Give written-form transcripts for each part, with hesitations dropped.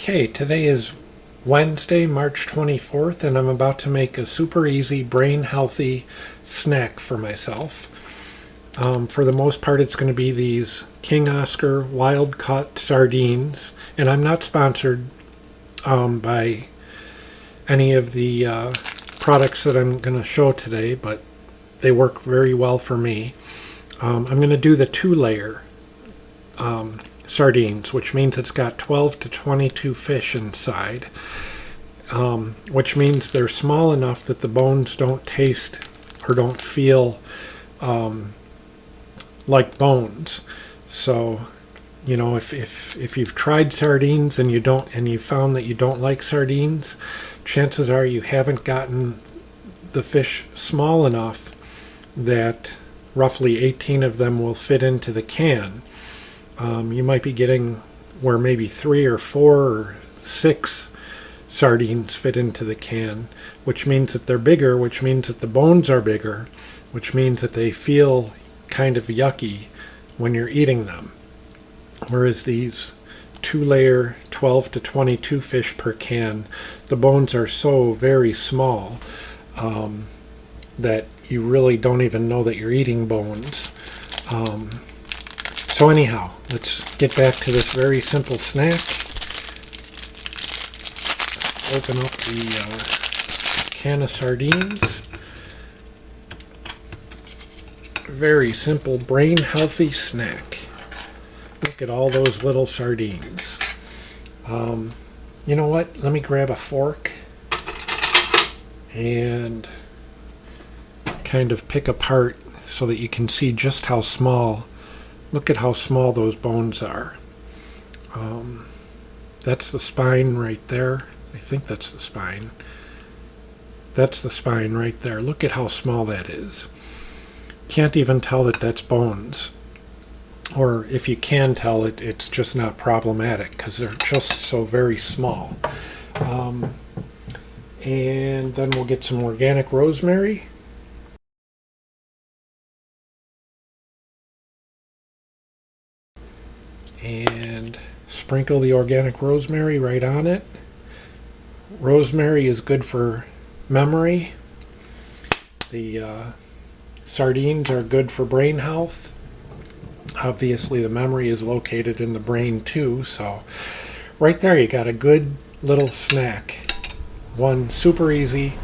Okay, today is Wednesday, March 24th, and I'm about to make a super easy, brain-healthy snack for myself. For the most part, it's going to be these King Oscar wild-caught sardines, and I'm not sponsored by any of the products that I'm going to show today, but they work very well for me. I'm going to do the two-layer sardines, which means it's got 12 to 22 fish inside, which means they're small enough that the bones don't taste or don't feel like bones. So, you know, if you've tried sardines and you found that you don't like sardines, chances are you haven't gotten the fish small enough that roughly 18 of them will fit into the can. You might be getting where maybe 3 or 4 or 6 sardines fit into the can, which means that they're bigger, which means that the bones are bigger, which means that they feel kind of yucky when you're eating them. Whereas these two-layer 12 to 22 fish per can, the bones are so very small that you really don't even know that you're eating bones. So anyhow, let's get back to this very simple snack. Open up the can of sardines. Very simple, brain-healthy snack. Look at all those little sardines. You know what? Let me grab a fork and kind of pick apart so that you can see just how small. Look at how small those bones are. That's the spine right there. I think that's the spine. That's the spine right there. Look at how small that is. Can't even tell that that's bones. Or if you can tell it, it's just not problematic because they're just so very small. And then we'll get some organic rosemary. And sprinkle the organic rosemary right on it. Rosemary is good for memory. The sardines are good for brain health. Obviously, the memory is located in the brain too, so right there you got a good little snack. One super easy,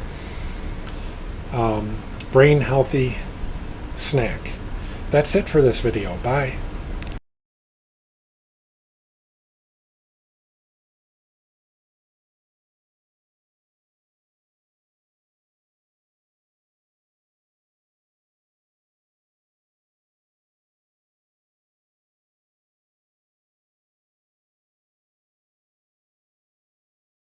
brain healthy snack. That's it for this video. Bye.